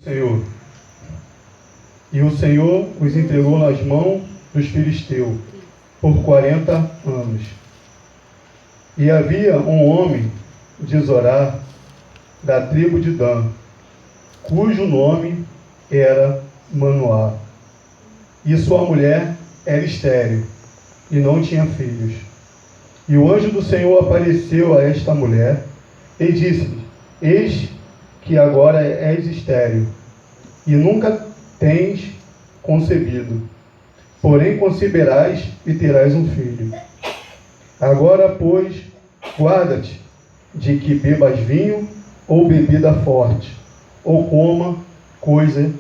Senhor. E o Senhor os entregou nas mãos dos filisteus por 40 anos. E havia um homem de Zorá, da tribo de Dan, cujo nome era Manoá. E sua mulher era estéril, e não tinha filhos. E o anjo do Senhor apareceu a esta mulher, e disse-lhe: Eis que agora és estéril, e nunca tens concebido. Porém conceberás e terás um filho. Agora, pois, guarda-te de que bebas vinho ou bebida forte, ou coma coisa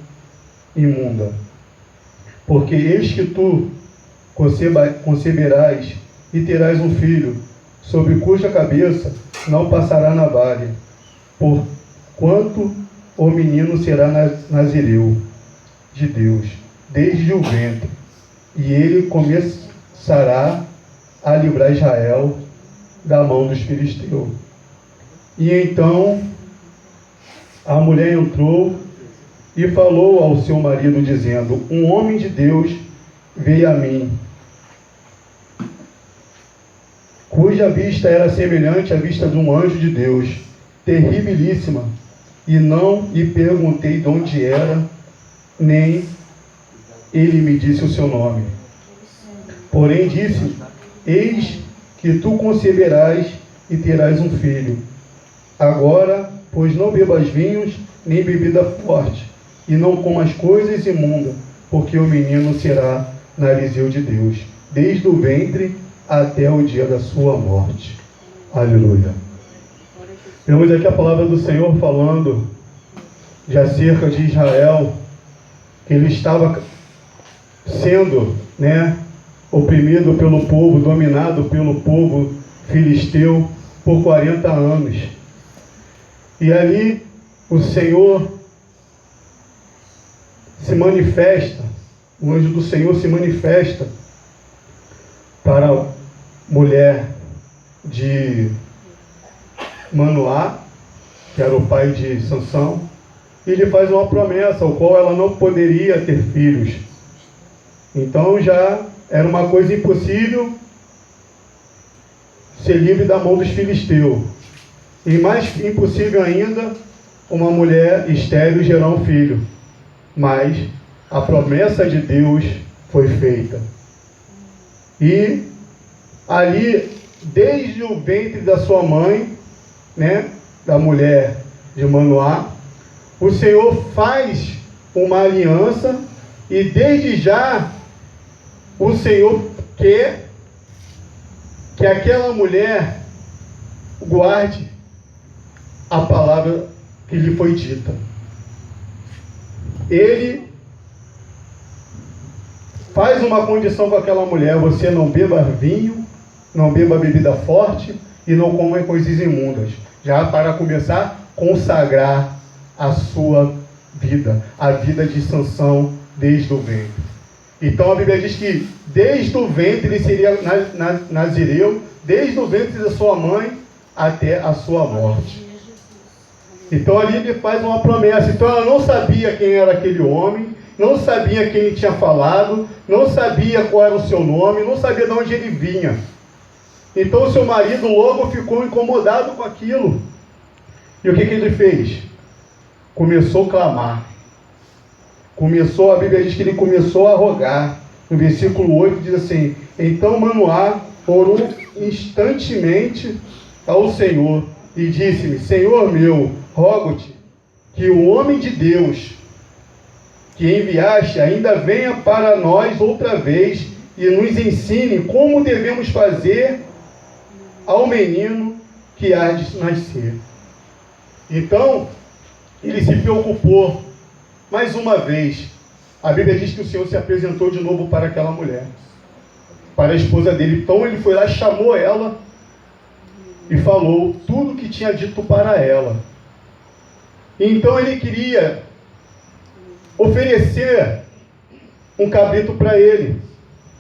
imunda. Porque eis que tu conceberás e terás um filho, sobre cuja cabeça não passará navalha, porquanto o menino será nazireu de Deus, desde o ventre, e ele começará a livrar Israel da mão dos filisteus. E então a mulher entrou e falou ao seu marido, dizendo: Um homem de Deus veio a mim, cuja vista era semelhante à vista de um anjo de Deus, terribilíssima, e não lhe perguntei de onde era, nem ele me disse o seu nome. Porém disse: Eis que tu conceberás e terás um filho. Agora, pois não bebas vinhos, nem bebida forte, e não comas coisas imundas, porque o menino será narizeu de Deus, desde o ventre até o dia da sua morte. Aleluia. Vemos aqui a palavra do Senhor falando de acerca de Israel, que ele estava sendo, oprimido pelo povo, dominado pelo povo filisteu por 40 anos. E ali o Senhor se manifesta, o anjo do Senhor se manifesta para a mulher de Manoá, que era o pai de Sansão, e lhe faz uma promessa, ao qual ela não poderia ter filhos. Então já era uma coisa impossível ser livre da mão dos filisteus. E mais impossível ainda, uma mulher estéril gerar um filho. Mas a promessa de Deus foi feita. E ali, desde o ventre da sua mãe, da mulher de Manoá, o Senhor faz uma aliança, e desde já o Senhor quer que aquela mulher guarde a palavra que lhe foi dita. Ele faz uma condição com aquela mulher: você não beba vinho, não beba bebida forte e não coma coisas imundas. Já para começar a consagrar a sua vida, a vida de Sansão desde o ventre. Então a Bíblia diz que desde o ventre ele seria nazireu, desde o ventre da sua mãe até a sua morte. Então ali ele faz uma promessa. Então ela não sabia quem era aquele homem, não sabia quem tinha falado, não sabia qual era o seu nome, não sabia de onde ele vinha. Então o seu marido logo ficou incomodado com aquilo. E o que ele fez? Começou a clamar. A Bíblia diz que ele começou a rogar. No versículo 8 diz assim: Então Manoá orou instantemente ao Senhor e disse-me: Senhor meu, rogo-te que o homem de Deus que enviaste ainda venha para nós outra vez e nos ensine como devemos fazer ao menino que há de nascer. Então ele se preocupou mais uma vez. A Bíblia diz que o Senhor se apresentou de novo para aquela mulher, para a esposa dele. Então ele foi lá, chamou ela e falou tudo o que tinha dito para ela. Então ele queria oferecer um cabrito para ele.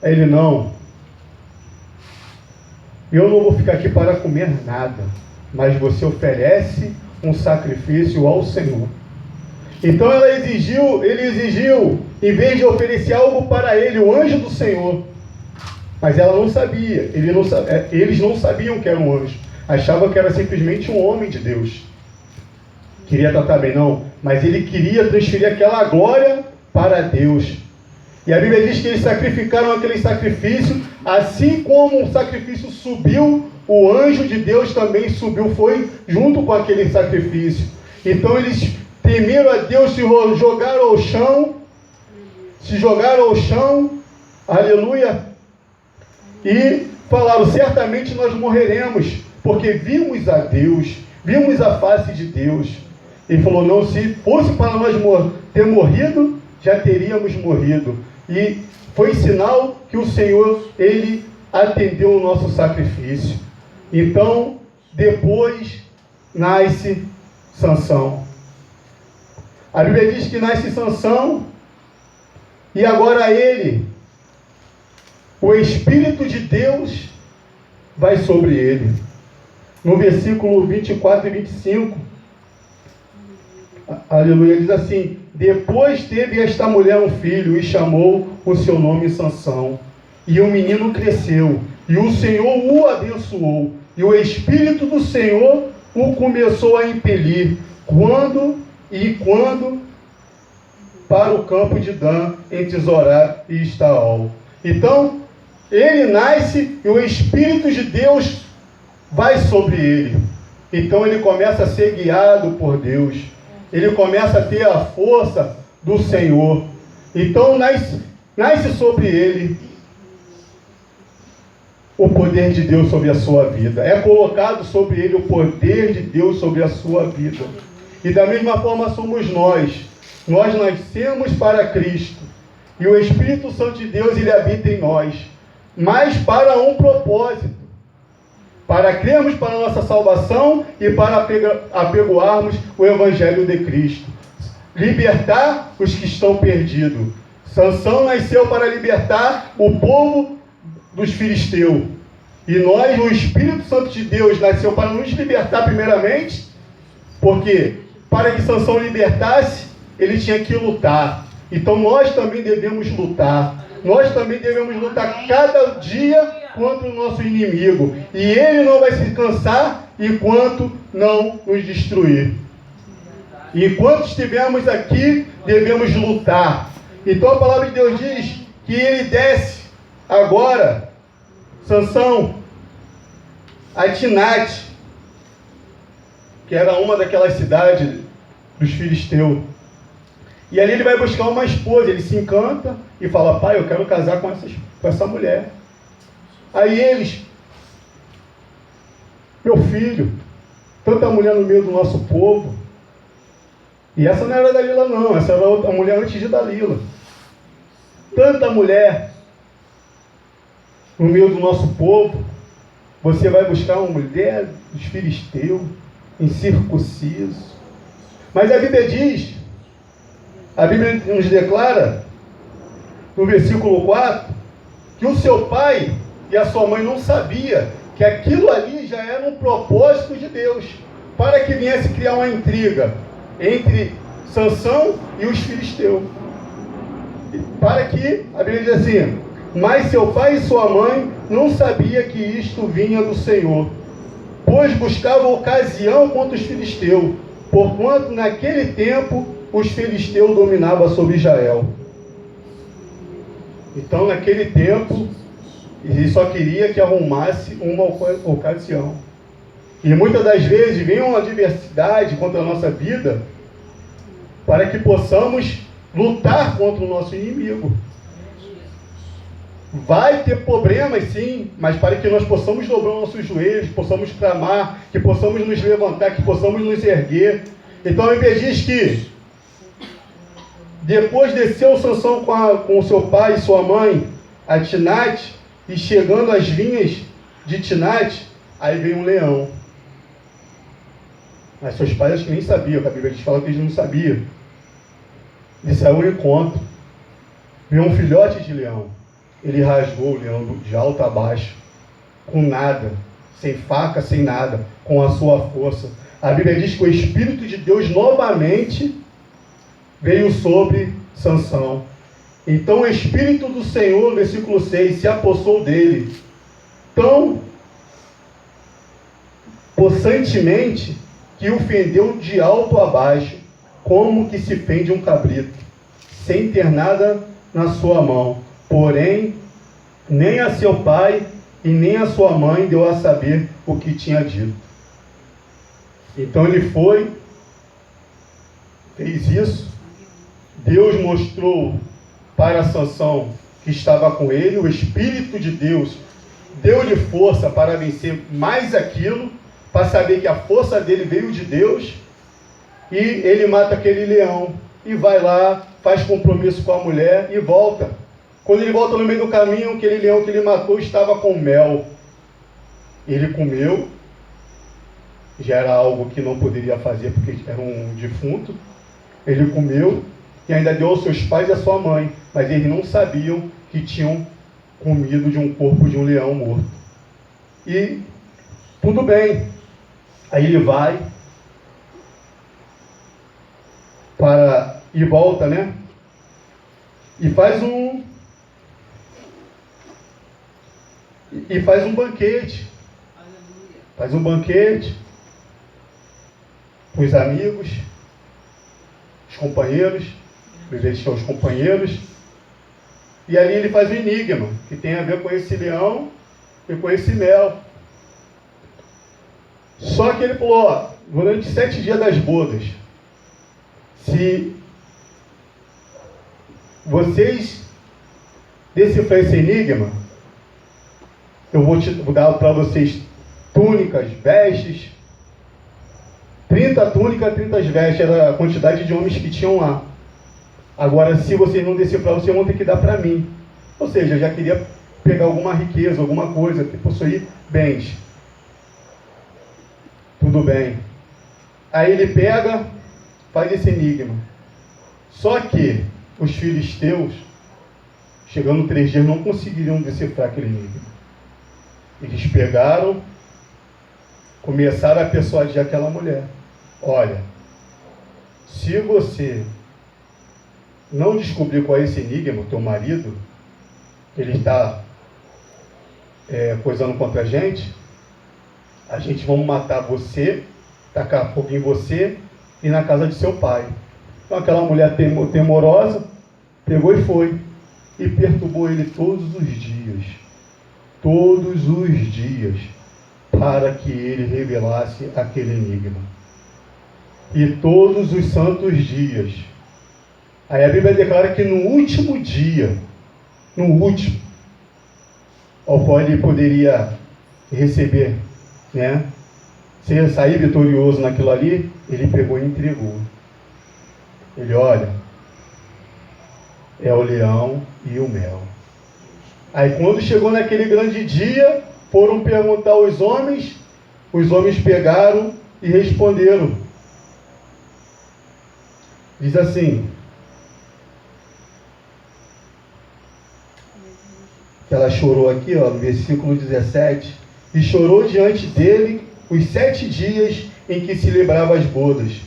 Aí ele: não, eu não vou ficar aqui para comer nada, mas você oferece um sacrifício ao Senhor. Então ele exigiu, em vez de oferecer algo para ele, o anjo do Senhor. Mas ela não sabia, eles não sabiam que era um anjo. Achavam que era simplesmente um homem de Deus. Queria tratar bem, não. Mas ele queria transferir aquela glória para Deus. E a Bíblia diz que eles sacrificaram aquele sacrifício, assim como o sacrifício subiu, o anjo de Deus também subiu, foi junto com aquele sacrifício. Então eles temeram a Deus, se jogaram ao chão, aleluia, e falaram: certamente nós morreremos, porque vimos a Deus, vimos a face de Deus. Ele falou: não, se fosse para nós ter morrido, já teríamos morrido. E foi sinal que o Senhor, Ele atendeu o nosso sacrifício. Então, depois nasce Sansão. A Bíblia diz que nasce Sansão, e agora o Espírito de Deus vai sobre ele. No versículo 24 e 25, aleluia, diz assim: depois teve esta mulher um filho e chamou o seu nome Sansão. E o menino cresceu, e o Senhor o abençoou, e o Espírito do Senhor o começou a impelir, quando para o campo de Dan, entre Zorá e Estaol. Então, ele nasce e o Espírito de Deus vai sobre ele. Então ele começa a ser guiado por Deus. Ele começa a ter a força do Senhor. Então nasce sobre ele o poder de Deus sobre a sua vida. É colocado sobre ele o poder de Deus sobre a sua vida. E da mesma forma somos nós. Nós nascemos para Cristo. E o Espírito Santo de Deus, ele habita em nós. Mas para um propósito. Para crermos para a nossa salvação e para apregoarmos o Evangelho de Cristo. Libertar os que estão perdidos. Sansão nasceu para libertar o povo dos filisteus. E nós, o Espírito Santo de Deus, nasceu para nos libertar primeiramente, porque para que Sansão libertasse, ele tinha que lutar. Então nós também devemos lutar. Nós também devemos lutar cada dia contra o nosso inimigo. E ele não vai se cansar enquanto não nos destruir. E enquanto estivermos aqui, devemos lutar. Então a palavra de Deus diz que ele desce agora, Sansão, a Timnate, que era uma daquelas cidades dos filisteus. E ali ele vai buscar uma esposa, ele se encanta e fala: pai, eu quero casar com essa mulher. Aí eles: meu filho, tanta mulher no meio do nosso povo. E essa não era Dalila não, essa era a mulher antes de Dalila. Tanta mulher no meio do nosso povo, você vai buscar uma mulher dos filisteus, incircunciso. Mas a Bíblia diz, a Bíblia nos declara, no versículo 4, que o seu pai e a sua mãe não sabiam que aquilo ali já era um propósito de Deus, para que viesse criar uma intriga entre Sansão e os filisteus. Para que, a Bíblia diz assim: mas seu pai e sua mãe não sabiam que isto vinha do Senhor, pois buscavam ocasião contra os filisteus, porquanto naquele tempo os filisteus dominavam sobre Israel. Então, naquele tempo, ele só queria que arrumasse uma ocasião. E muitas das vezes vem uma adversidade contra a nossa vida para que possamos lutar contra o nosso inimigo. Vai ter problemas, sim, mas para que nós possamos dobrar nossos joelhos, possamos clamar, que possamos nos levantar, que possamos nos erguer. Então a Bíblia diz que depois desceu Sansão com seu pai e sua mãe a Timnate, e chegando às vinhas de Timnate, aí veio um leão. Mas seus pais acho que nem sabiam, que a Bíblia diz, fala que eles não sabiam. Ele saiu ao encontro. Veio um filhote de leão. Ele rasgou o leão de alto a baixo, com nada, sem faca, sem nada, com a sua força. A Bíblia diz que o Espírito de Deus novamente veio sobre Sansão. Então o Espírito do Senhor, versículo 6, se apossou dele tão possantemente que o fendeu de alto a baixo, como que se fende um cabrito, sem ter nada na sua mão. Porém, nem a seu pai e nem a sua mãe deu a saber o que tinha dito. Então ele foi, fez isso. Deus mostrou para Sansão que estava com ele. O Espírito de Deus deu-lhe força para vencer mais aquilo, para saber que a força dele veio de Deus. E ele mata aquele leão e vai lá, faz compromisso com a mulher e volta. Quando ele volta no meio do caminho, aquele leão que ele matou estava com mel. Ele comeu, já era algo que não poderia fazer porque era um defunto. Ele comeu e ainda deu aos seus pais e à sua mãe, mas eles não sabiam que tinham comido de um corpo de um leão morto. E tudo bem. Aí ele vai e volta, né? E faz um banquete. Faz um banquete com os amigos, os companheiros, eles são os companheiros. E ali ele faz um enigma, que tem a ver com esse leão e com esse mel. Só que ele falou, ó, durante 7 dias das bodas, se vocês decifrarem esse enigma, eu vou dar para vocês túnicas, vestes, 30 túnicas, 30 vestes, era a quantidade de homens que tinham lá. Agora, se vocês não decifrarem, vocês vão ter que dar para mim. Ou seja, eu já queria pegar alguma riqueza, alguma coisa, possuir bens. Tudo bem. Aí ele pega, faz esse enigma. Só que os filisteus, chegando 3 dias, não conseguiriam decifrar aquele enigma. Eles pegaram, começaram a persuadir aquela mulher. Olha, se você não descobrir qual é esse enigma, teu marido, ele está coisando contra a gente vamos matar você, tacar fogo em você e na casa de seu pai. Então aquela mulher temorosa pegou e foi, e perturbou ele todos os dias, para que ele revelasse aquele enigma. E todos os santos dias. Aí a Bíblia declara que no último dia, ao qual ele poderia receber, né, sair vitorioso naquilo ali, ele pegou e entregou. Ele, olha, é o leão e o mel. Aí quando chegou naquele grande dia, foram perguntar aos homens, os homens pegaram e responderam. Diz assim, que ela chorou aqui, ó, no versículo 17, e chorou diante dele os 7 dias em que se lembrava as bodas.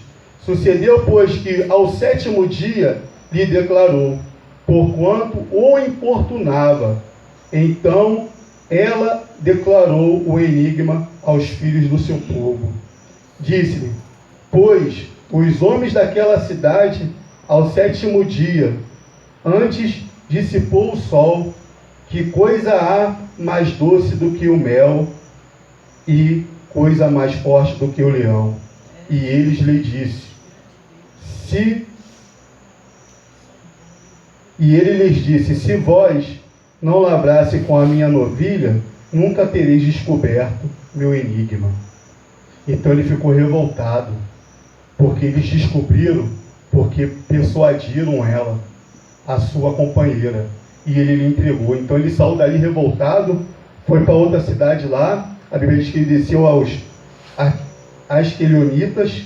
Sucedeu, pois, que ao 7º dia lhe declarou, porquanto o importunava. Então ela declarou o enigma aos filhos do seu povo. Disse-lhe, pois os homens daquela cidade, ao 7º dia, antes dissipou o sol, que coisa há mais doce do que o mel e coisa mais forte do que o leão? E eles lhe disse, e ele lhes disse, se vós não lavrasse com a minha novilha, nunca tereis descoberto meu enigma. Então ele ficou revoltado, porque eles descobriram, porque persuadiram ela, a sua companheira, e ele lhe entregou. Então ele saiu dali revoltado, foi para outra cidade lá. A Bíblia diz que ele desceu aos Asquelionitas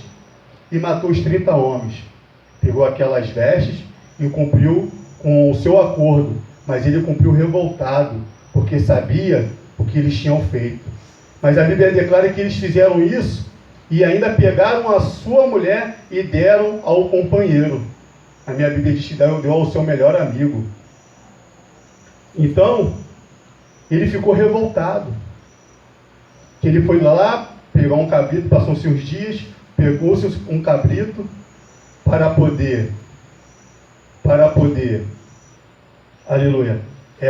e matou os 30 homens. Pegou aquelas vestes e cumpriu com o seu acordo, mas ele cumpriu revoltado, porque sabia o que eles tinham feito. Mas a Bíblia declara que eles fizeram isso e ainda pegaram a sua mulher e deram ao companheiro. A minha Bíblia diz que deu ao seu melhor amigo. Então, ele ficou revoltado. Que ele foi lá, pegou um cabrito, passou-se uns dias, pegou-se um cabrito para poder, aleluia,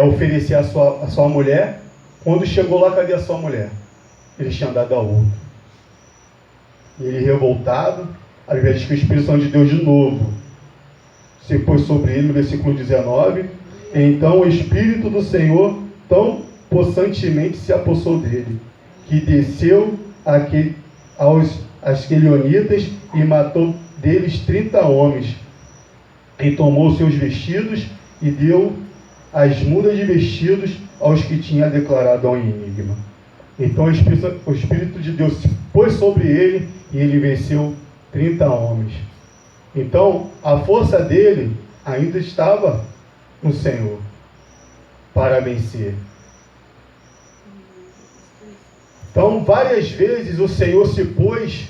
oferecer a sua mulher. Quando chegou lá, cadê a sua mulher? Ele tinha dado a outro. E ele, revoltado, a Bíblia diz que o Espírito Santo de Deus de novo se pôs sobre ele, no versículo 19. Então o Espírito do Senhor tão possantemente se apossou dele, que desceu aos asquelionitas e matou deles 30 homens, e tomou seus vestidos e deu as mudas de vestidos aos que tinha declarado ao enigma. Então o Espírito de Deus se pôs sobre ele e ele venceu 30 homens. Então a força dele ainda estava no Senhor para vencer. Então várias vezes o Senhor se pôs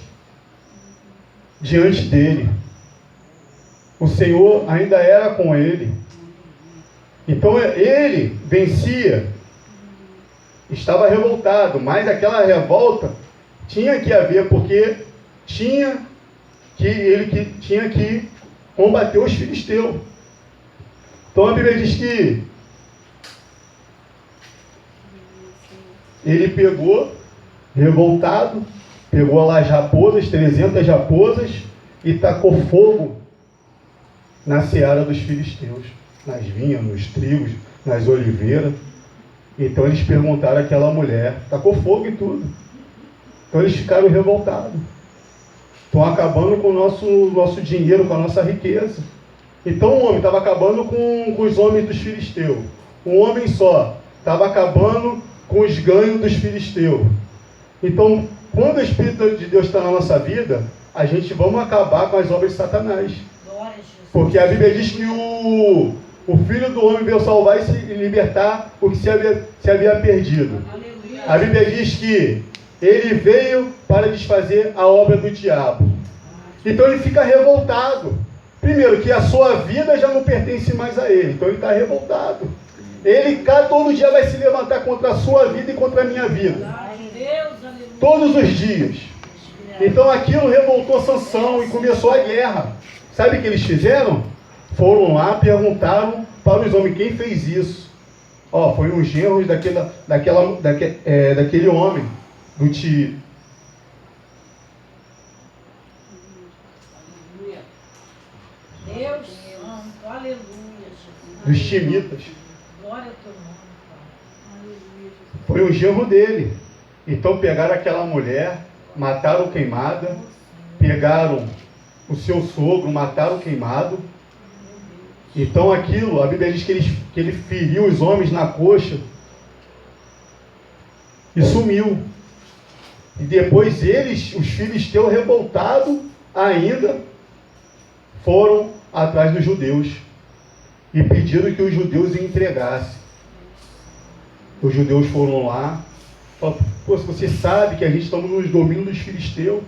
diante dele. O Senhor ainda era com ele. Então ele vencia. Estava revoltado, mas aquela revolta tinha que haver, porque ele tinha que combater os filisteus. Então a Bíblia diz que ele pegou, revoltado, pegou lá as raposas, 300 raposas, e tacou fogo na seara dos filisteus, nas vinhas, nos trigos, nas oliveiras. Então eles perguntaram àquela mulher, tacou fogo em tudo. Então eles ficaram revoltados. Estão acabando com o nosso dinheiro, com a nossa riqueza. Então o homem estava acabando com os homens dos filisteus. Um homem só estava acabando com os ganhos dos filisteus. Então, quando o Espírito de Deus está na nossa vida, a gente vamos acabar com as obras de Satanás. Porque a Bíblia diz que o Filho do Homem veio salvar e se libertar o que se havia perdido. A Bíblia diz que ele veio para desfazer a obra do diabo. Então ele fica revoltado. Primeiro, que a sua vida já não pertence mais a ele. Então ele está revoltado. Ele todo dia vai se levantar contra a sua vida e contra a minha vida. Todos os dias. Então aquilo revoltou Sansão e começou a guerra. Sabe o que eles fizeram? Foram lá, perguntaram para os homens quem fez isso. Foi um genro daquele homem, do Ti. Deus Santo, aleluia, Jesus. Dos Timitas. Glória ao teu nome, Pai. Aleluia, Jesus. Foi um genro dele. Então pegaram aquela mulher, mataram queimada, pegaram o seu sogro, mataram queimado. Então aquilo, a Bíblia diz que ele feriu os homens na coxa e sumiu. E depois os filisteus revoltados ainda foram atrás dos judeus e pediram que os judeus entregassem. Os judeus foram lá, falaram: pô, você sabe que a gente estamos nos domínios dos filisteus,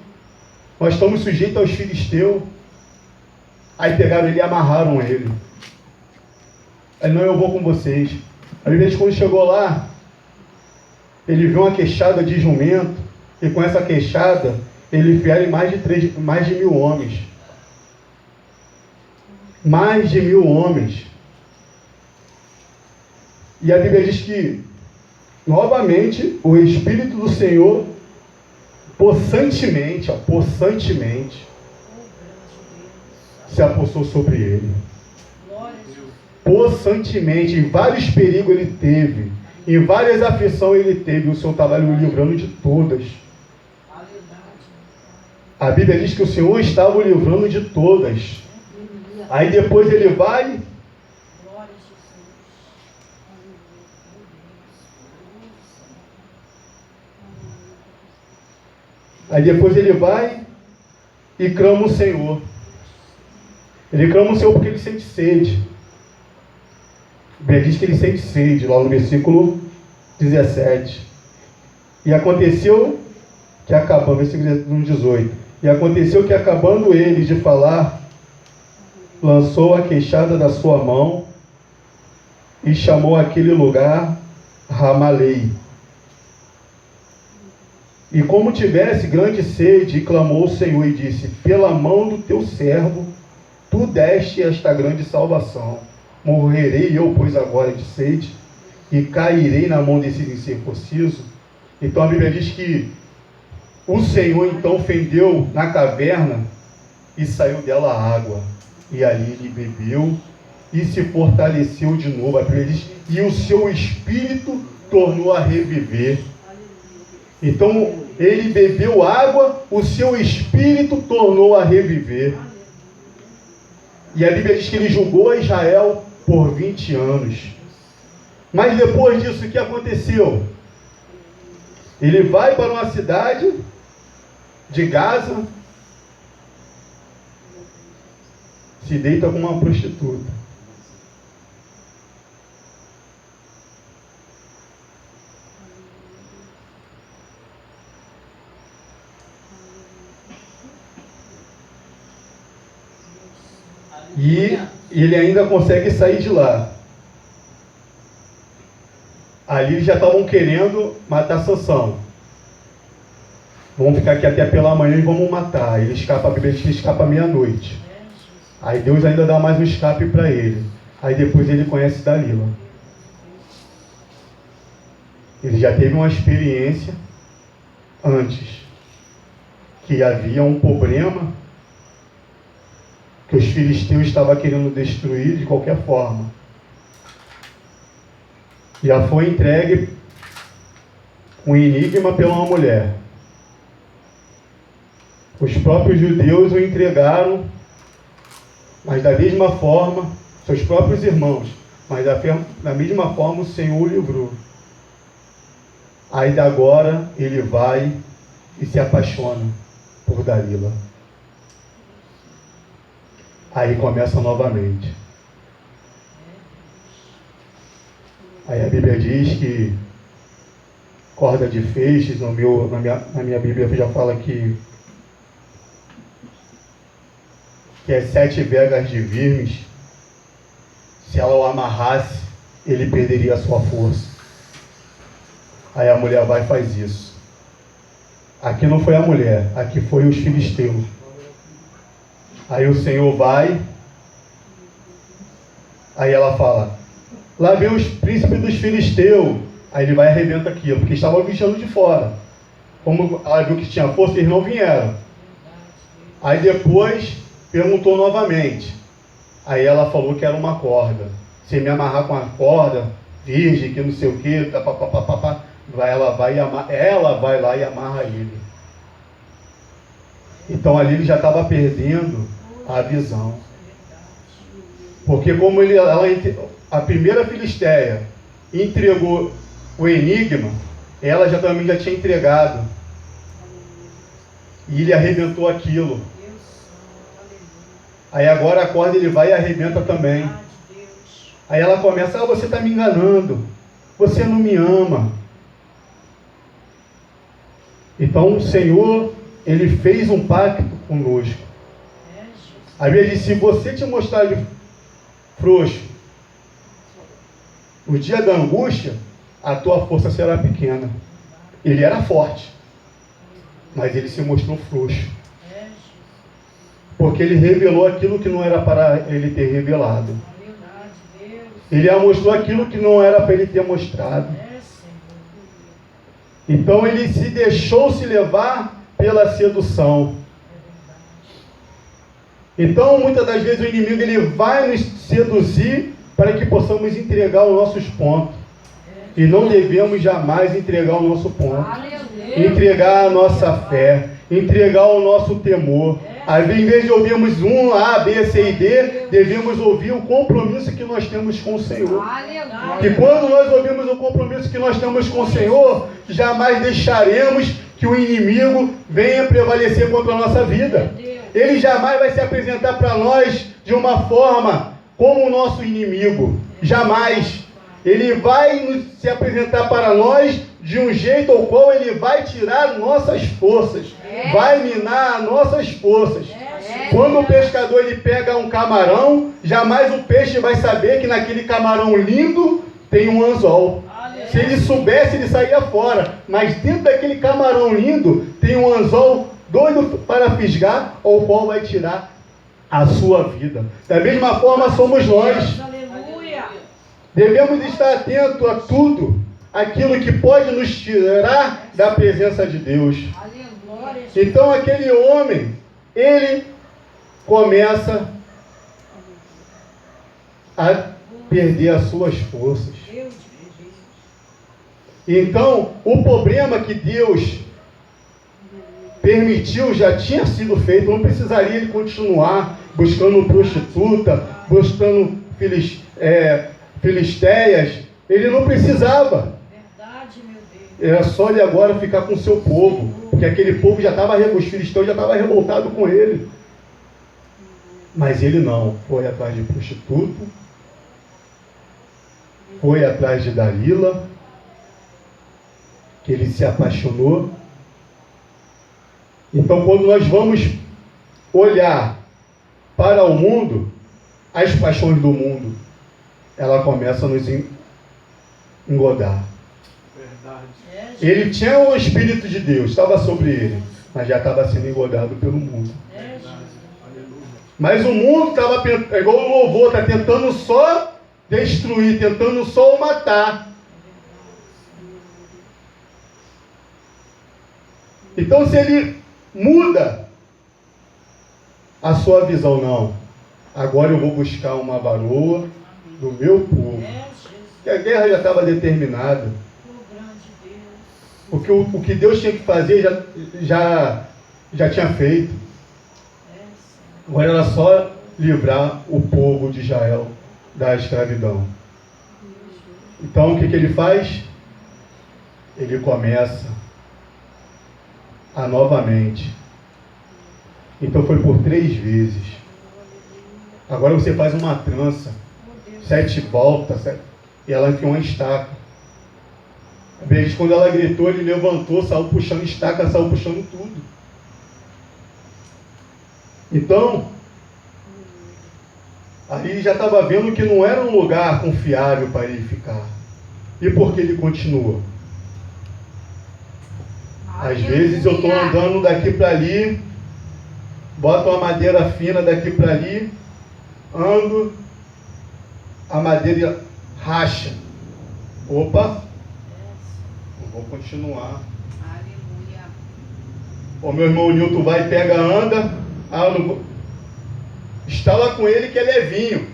nós estamos sujeitos aos filisteus. Aí pegaram ele e amarraram ele. Aí: não, eu vou com vocês. A Bíblia diz que quando chegou lá, ele viu uma queixada de jumento, e com essa queixada ele fere mais de 1.000 homens. Mais de 1.000 homens. E a Bíblia diz que novamente o Espírito do Senhor possantemente se apossou sobre ele. Possantemente, em vários perigos ele teve, em várias aflições ele teve, o Senhor estava o livrando de todas. A Bíblia diz que o Senhor estava o livrando de todas. Aí depois ele vai, e clama o Senhor. Ele clama o Senhor porque ele sente sede. A Bíblia diz que ele sente sede, lá no versículo 17. E aconteceu que versículo 18. E aconteceu que acabando ele de falar, lançou a queixada da sua mão e chamou aquele lugar Ramalei. E como tivesse grande sede, clamou o Senhor e disse: pela mão do teu servo, tu deste esta grande salvação. Morrerei eu, pois, agora de sede, e cairei na mão desses incircuncisos? Então a Bíblia diz que o Senhor então fendeu na caverna e saiu dela água. E ali ele bebeu e se fortaleceu de novo. A Bíblia diz, e o seu espírito tornou a reviver. Então ele bebeu água, o seu espírito tornou a reviver. E a Bíblia diz que ele julgou a Israel por 20 anos. Mas depois disso, o que aconteceu? Ele vai para uma cidade de Gaza, se deita com uma prostituta. E ele ainda consegue sair de lá. Ali eles já estavam querendo matar Sansão. Vamos ficar aqui até pela manhã e vamos matar. Ele escapa, a Bíblia diz que ele escapa meia-noite. Aí Deus ainda dá mais um escape para ele. Aí depois ele conhece Dalila. Ele já teve uma experiência antes. Que havia um problema que os filisteus estavam querendo destruir de qualquer forma. Já foi entregue um enigma pela uma mulher. Os próprios judeus o entregaram, mas da mesma forma, seus próprios irmãos, mas da mesma forma o Senhor o livrou. Aí agora ele vai e se apaixona por Dalila. Aí começa novamente. Aí a Bíblia diz que corda de feixes, na minha Bíblia já fala que as 7 vegas de vermes, se ela o amarrasse, ele perderia a sua força. Aí a mulher vai e faz isso. Aqui não foi a mulher, aqui foi os filisteus. Aí o Senhor vai, aí ela fala, lá vem os príncipes dos filisteus. Aí ele vai e arrebenta aquilo, porque estavam deixando de fora. Como ela viu que tinha força, eles não vieram. Aí depois perguntou novamente. Aí ela falou que era uma corda. Se me amarrar com a corda, virgem, que não sei o que, ela vai lá e amarra ele. Então ali ele já estava perdendo a visão. Porque como a primeira filisteia entregou o enigma, ela também já tinha entregado. E ele arrebentou aquilo. Aí agora a corda ele vai e arrebenta também. Aí ela começa, você está me enganando. Você não me ama. Então o Senhor, ele fez um pacto conosco. A Bíblia diz, se você te mostrar frouxo no dia da angústia, a tua força será pequena. Ele era forte, mas ele se mostrou frouxo. Porque ele revelou aquilo que não era para ele ter revelado. Ele mostrou aquilo que não era para ele ter mostrado. Então ele se deixou se levar pela sedução. Então muitas das vezes o inimigo ele vai nos seduzir para que possamos entregar os nossos pontos. E não devemos jamais entregar o nosso ponto. Entregar a nossa fé. Entregar o nosso temor. Aí, em vez de ouvirmos um A, B, C e D, devemos ouvir o compromisso que nós temos com o Senhor. E quando nós ouvimos o compromisso que nós temos com o Senhor, jamais deixaremos que o inimigo venha prevalecer contra a nossa vida. Ele jamais vai se apresentar para nós de uma forma como o nosso inimigo. Jamais. Ele vai se apresentar para nós de um jeito ao qual ele vai tirar nossas forças. Vai minar nossas forças. Quando o pescador ele pega um camarão, jamais o peixe vai saber que naquele camarão lindo tem um anzol. Se ele soubesse, ele saía fora. Mas dentro daquele camarão lindo tem um anzol doido para fisgar, ou qual vai tirar a sua vida. Da mesma forma somos nós. Aleluia. Devemos estar atentos a tudo, aquilo que pode nos tirar da presença de Deus. Aleluia. Então aquele homem, ele começa a perder as suas forças. Deus. Então, o problema que Deus permitiu já tinha sido feito, não precisaria ele continuar buscando prostituta, buscando filisteias, ele não precisava. Verdade, meu Deus. Era só ele agora ficar com o seu povo, porque aquele povo já estava, os filisteus já estavam revoltados com ele. Mas ele não, foi atrás de prostituta, foi atrás de Dalila, que ele se apaixonou. Então, quando nós vamos olhar para o mundo, as paixões do mundo, ela começa a nos engodar. Verdade. Ele tinha o Espírito de Deus, estava sobre ele, mas já estava sendo engodado pelo mundo. Mas o mundo estava, igual o louvor, está tentando só destruir, tentando só o matar. Então, se ele muda a sua visão, não, agora eu vou buscar uma varoa do meu povo, que a guerra já estava determinada, porque o que Deus tinha que fazer já tinha feito. Agora era só livrar o povo de Israel da escravidão. Então o que ele faz? Ele começa a novamente. Então foi por 3 vezes. Agora você faz uma trança, 7 voltas, e ela enfiou uma estaca. A vez quando ela gritou, ele levantou, saiu puxando estaca, saiu puxando tudo. Então, aí ele já estava vendo que não era um lugar confiável para ele ficar. E por que ele continua? Às vezes eu estou andando daqui para ali, boto uma madeira fina daqui para ali, ando, a madeira racha. Opa, eu vou continuar. Aleluia. O meu irmão Nilton vai, pega, anda, eu não vou. Está lá com ele que é levinho,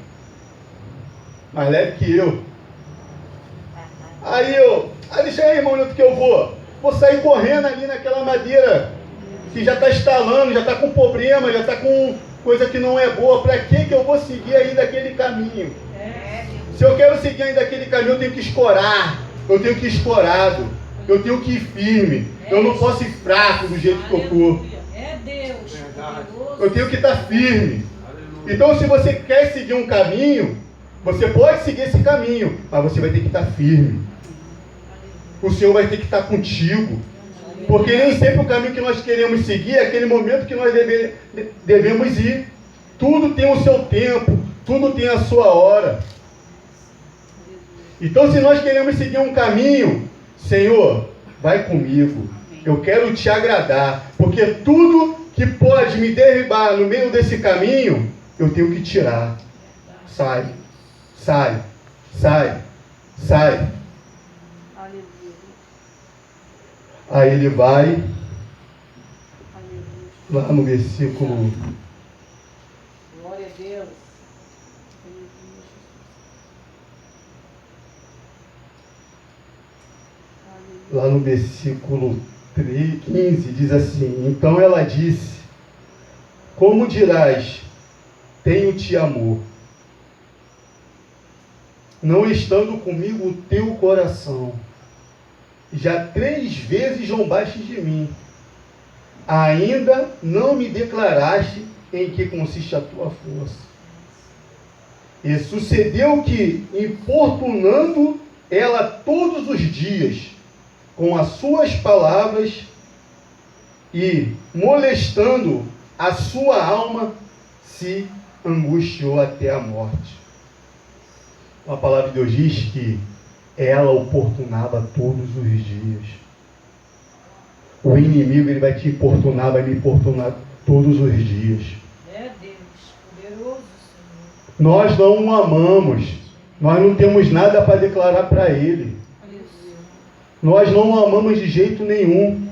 mais leve que eu. Aí deixa aí, irmão Nilton, que eu vou sair correndo ali naquela madeira que já está estalando, já está com problema, já está com coisa que não é boa. Para que eu vou seguir ainda aquele caminho? Se eu quero seguir ainda aquele caminho, eu tenho que escorar, eu tenho que ir escorado, eu tenho que ir firme, eu não posso ir fraco do jeito que eu estou. É Deus. Eu tenho que estar firme. Então, se você quer seguir um caminho, você pode seguir esse caminho, mas você vai ter que estar firme. O Senhor vai ter que estar contigo. Porque nem sempre o caminho que nós queremos seguir é aquele momento que nós devemos ir. Tudo tem o seu tempo, tudo tem a sua hora. Então, se nós queremos seguir um caminho, Senhor, vai comigo. Eu quero te agradar, porque tudo que pode me derribar no meio desse caminho, eu tenho que tirar. Sai, sai, sai, sai. Aí ele vai, lá no versículo... Glória a Deus. Lá no versículo 15, diz assim: então ela disse, como dirás, tenho-te amor, não estando comigo o teu coração, já 3 vezes zombaste de mim, ainda não me declaraste em que consiste a tua força. E sucedeu que, importunando ela todos os dias, com as suas palavras, e molestando a sua alma se angustiou até a morte. A palavra de Deus diz que ela oportunava todos os dias. O inimigo, ele vai te importunar, vai me importunar todos os dias. É Deus, poderoso Senhor. Nós não o amamos. Nós não temos nada para declarar para ele. Nós não o amamos de jeito nenhum.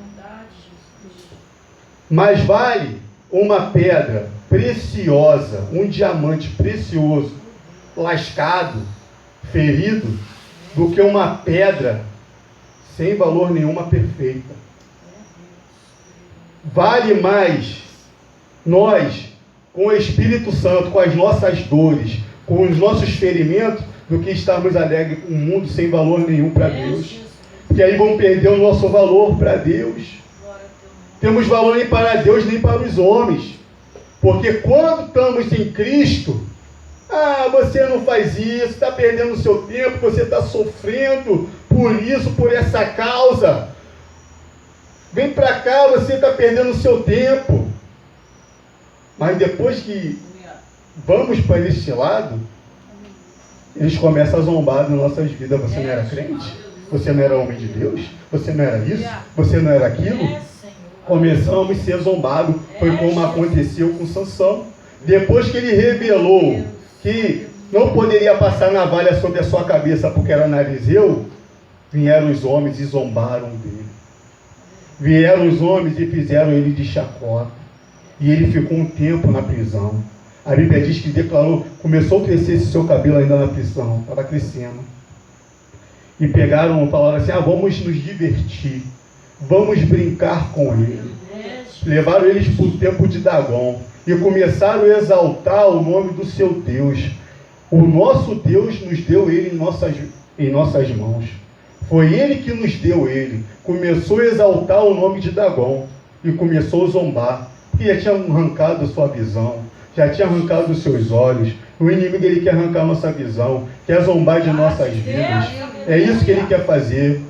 Mas vale uma pedra preciosa, um diamante precioso, lascado, ferido, do que uma pedra sem valor nenhuma perfeita. Vale mais nós, com o Espírito Santo, com as nossas dores, com os nossos ferimentos, do que estarmos alegres com um mundo sem valor nenhum para Deus. Porque aí vamos perder o nosso valor para Deus. Temos valor nem para Deus, nem para os homens. Porque quando estamos em Cristo, você não faz isso, está perdendo o seu tempo, você está sofrendo por isso, por essa causa. Vem para cá, você está perdendo o seu tempo. Mas depois que vamos para esse lado, eles começam a zombar das nossas vidas. Você não era crente? Você não era homem de Deus? Você não era isso? Você não era aquilo? Começamos a ser zombados. Foi como aconteceu com Sansão. Depois que ele revelou que não poderia passar navalha sobre a sua cabeça porque era narizeu, vieram os homens e zombaram dele. Vieram os homens e fizeram ele de chacota. E ele ficou um tempo na prisão. A Bíblia diz que declarou, começou a crescer esse seu cabelo ainda na prisão, estava crescendo. E pegaram e falaram assim, vamos nos divertir, vamos brincar com ele. Levaram eles para o templo de Dagom e começaram a exaltar o nome do seu Deus. O nosso Deus nos deu ele em nossas mãos. Foi ele que nos deu ele. Começou a exaltar o nome de Dagom e começou a zombar, porque já tinha arrancado a sua visão, já tinha arrancado os seus olhos. O inimigo, ele quer arrancar a nossa visão, quer zombar de nossas vidas. É isso que ele quer fazer.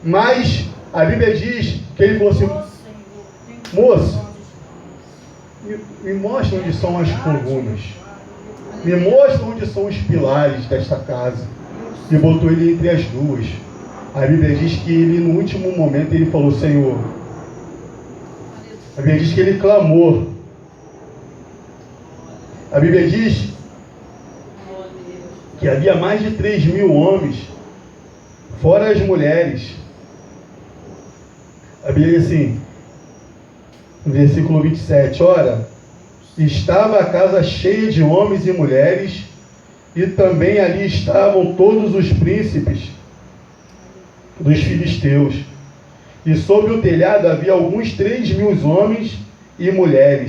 Mas a Bíblia diz que ele falou assim, moço, me mostra onde são as colunas, me mostra onde são os pilares desta casa. E botou ele entre as duas. A Bíblia diz que ele, no último momento, ele falou, Senhor, a Bíblia diz que ele clamou. A Bíblia diz que havia mais de 3.000 homens, fora as mulheres. A Bíblia diz assim, no versículo 27, ora, estava a casa cheia de homens e mulheres, e também ali estavam todos os príncipes dos filisteus. E sobre o telhado havia alguns 3.000 homens e mulheres.